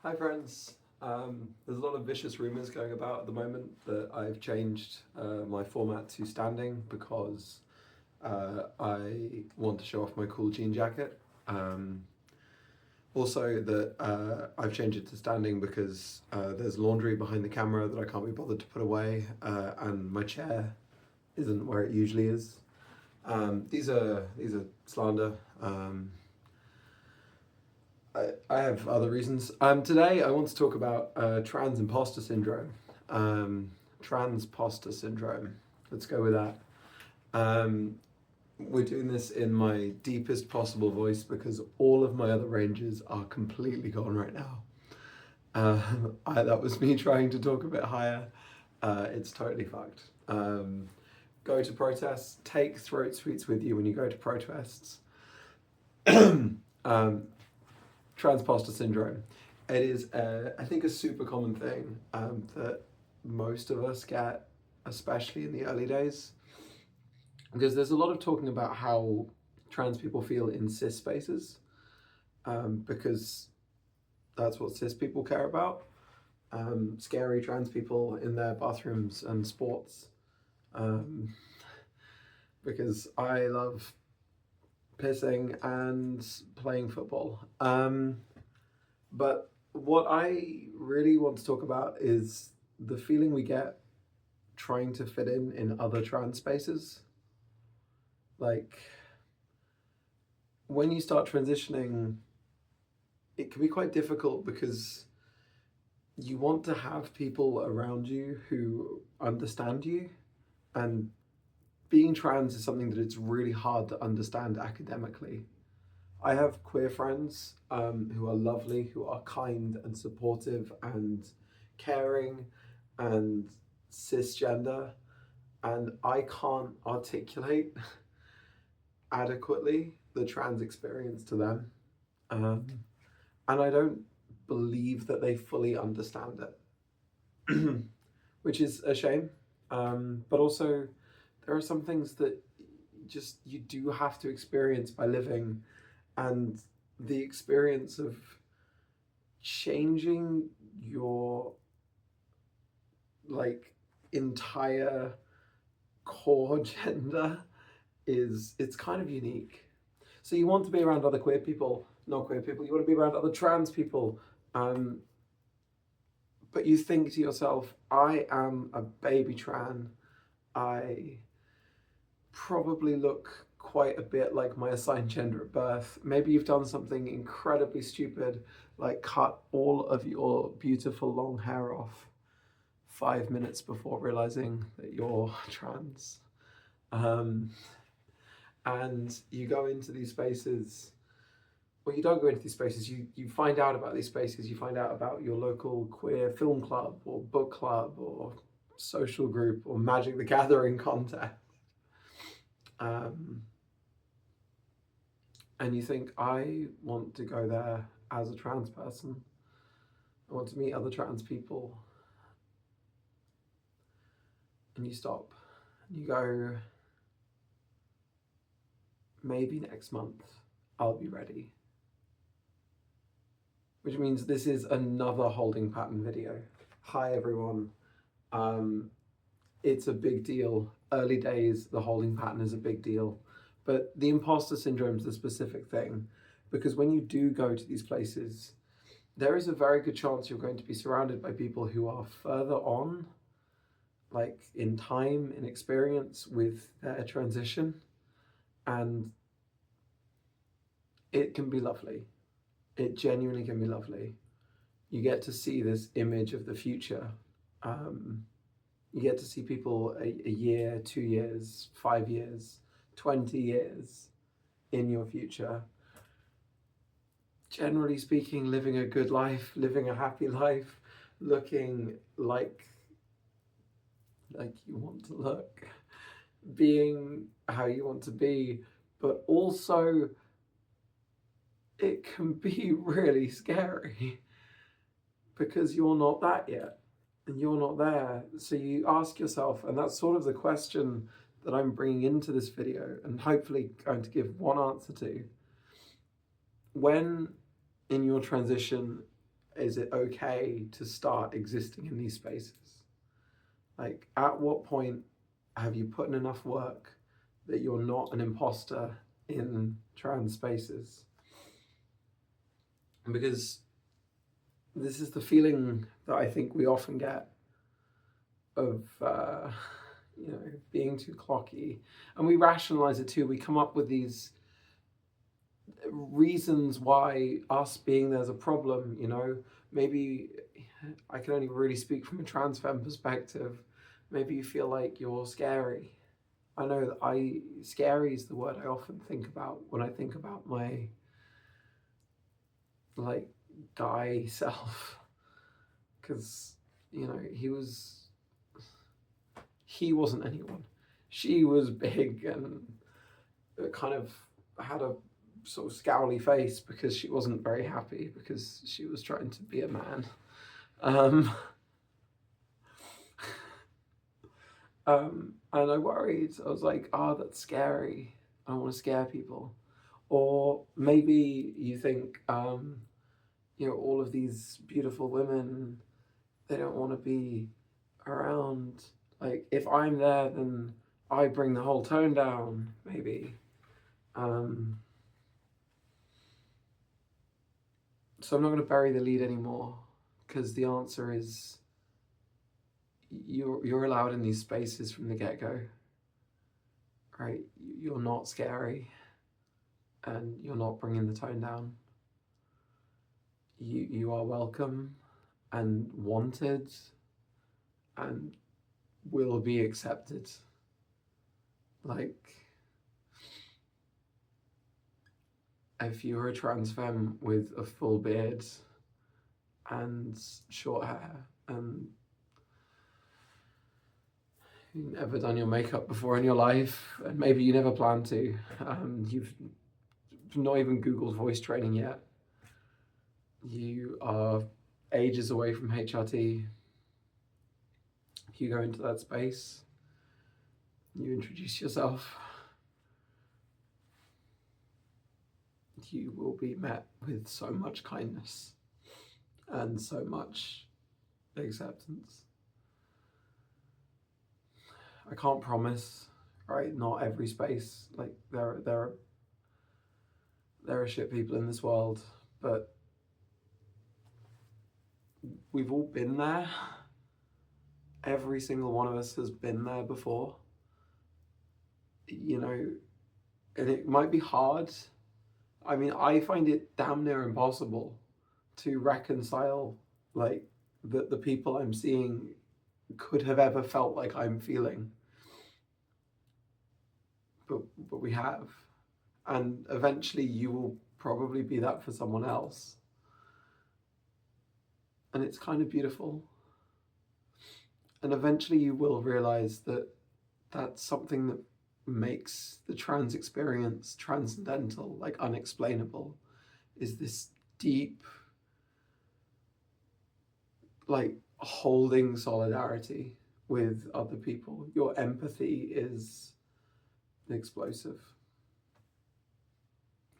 Hi friends. There's a lot of vicious rumours going about at the moment that I've changed my format to standing because I want to show off my cool jean jacket. Also that I've changed it to standing because there's laundry behind the camera that I can't be bothered to put away, and my chair isn't where it usually is. These are slander. I have other reasons. Today I want to talk about trans imposter syndrome. Transposter syndrome. Let's go with that. We're doing this in my deepest possible voice because all of my other ranges are completely gone right now. That was me trying to talk a bit higher. It's totally fucked. Go to protests. Take throat sweets with you when you go to protests. Transposter syndrome. It is, I think, a super common thing that most of us get, especially in the early days, because there's a lot of talking about how trans people feel in cis spaces, because that's what cis people care about. Scary trans people in their bathrooms and sports, because I love pissing and playing football. But what I really want to talk about is the feeling we get trying to fit in other trans spaces. Like, when you start transitioning, it can be quite difficult because you want to have people around you who understand you, and being trans is something that it's really hard to understand academically. I have queer friends who are lovely, who are kind and supportive and caring and cisgender, and I can't articulate adequately the trans experience to them. And I don't believe that they fully understand it, which is a shame. But also, there are some things that just you do have to experience by living, and the experience of changing your entire core gender it's kind of unique. So you want to be around other queer people, not queer people, you want to be around other trans people, but you think to yourself, I am a baby tran. I probably look quite a bit like my assigned gender at birth. Maybe you've done something incredibly stupid, like cut all of your beautiful long hair off 5 minutes before realizing that you're trans. And you go into these spaces, well, you don't go into these spaces, you find out about these spaces, you find out about your local queer film club or book club or social group or Magic the Gathering contest. And you think, I want to go there as a trans person. I want to meet other trans people. And you stop and you go, maybe next month I'll be ready. Which means this is another holding pattern video. Hi everyone. It's a big deal. Early days, the holding pattern is a big deal. But the imposter syndrome is the specific thing, because when you do go to these places, there is a very good chance you're going to be surrounded by people who are further on, like in time, in experience with their transition. And it can be lovely. It genuinely can be lovely. You get to see this image of the future. You get to see people a year, 2 years, 5 years, 20 years in your future. Generally speaking, living a good life, living a happy life, looking like you want to look, being how you want to be, but also it can be really scary because you're not that yet and you're not there. So you ask yourself, and that's sort of the question that I'm bringing into this video and hopefully going to give one answer to. When in your transition is it okay to start existing in these spaces? Like, at what point have you put in enough work that you're not an imposter in trans spaces? Because this is the feeling that I think we often get of, being too clocky. And we rationalize it too. We come up with these reasons why us being there's a problem, maybe I can only really speak from a trans femme perspective. Maybe you feel like you're scary. I know that scary is the word I often think about when I think about my like guy self, because he wasn't anyone. She was big and kind of had a sort of scowly face because she wasn't very happy because she was trying to be a man. And I worried. I was like, that's scary. I don't want to scare people. Or maybe you think, all of these beautiful women, they don't want to be around. Like, if I'm there, then I bring the whole tone down, maybe. So I'm not going to bury the lead anymore, because the answer is you're allowed in these spaces from the get-go, right? You're not scary, and you're not bringing the tone down. You are welcome and wanted and will be accepted. Like, if you're a trans femme with a full beard and short hair and you've never done your makeup before in your life, and maybe you never plan to, you've not even Googled voice training yet, you are ages away from HRT, if you go into that space, you introduce yourself, you will be met with so much kindness and so much acceptance. I can't promise, right? Not every space. Like, there are shit people in this world, but we've all been there. Every single one of us has been there before. And it might be hard. I mean, I find it damn near impossible to reconcile, like, that the people I'm seeing could have ever felt like I'm feeling. But we have. And eventually you will probably be that for someone else. And it's kind of beautiful. And eventually you will realize that that's something that makes the trans experience transcendental, like unexplainable, is this deep, like, holding solidarity with other people. Your empathy is explosive.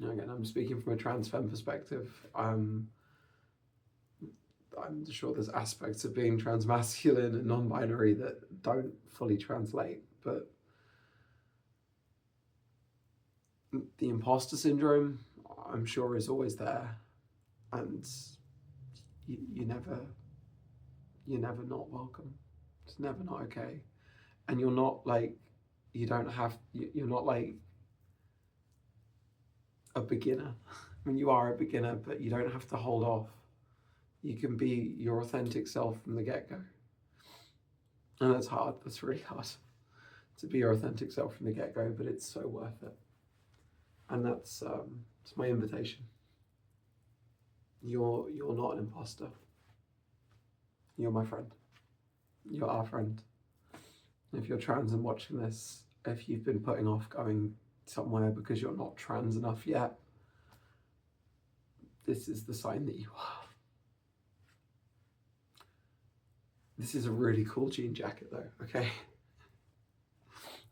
Again, I'm speaking from a trans femme perspective. I'm sure there's aspects of being transmasculine and non-binary that don't fully translate, but the imposter syndrome, I'm sure, is always there, and you're never not welcome. It's never not okay, and you're not like, you're not like a beginner. I mean, you are a beginner, but you don't have to hold off. You can be your authentic self from the get-go. And that's hard. That's really hard to be your authentic self from the get-go, but it's so worth it. And that's it's my invitation. You're not an imposter. You're my friend. You're our friend. If you're trans and watching this, if you've been putting off going somewhere because you're not trans enough yet, this is the sign that you are. This is a really cool jean jacket though, okay?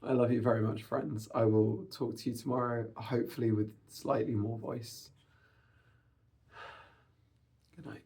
I love you very much, friends. I will talk to you tomorrow, hopefully with slightly more voice. Good night.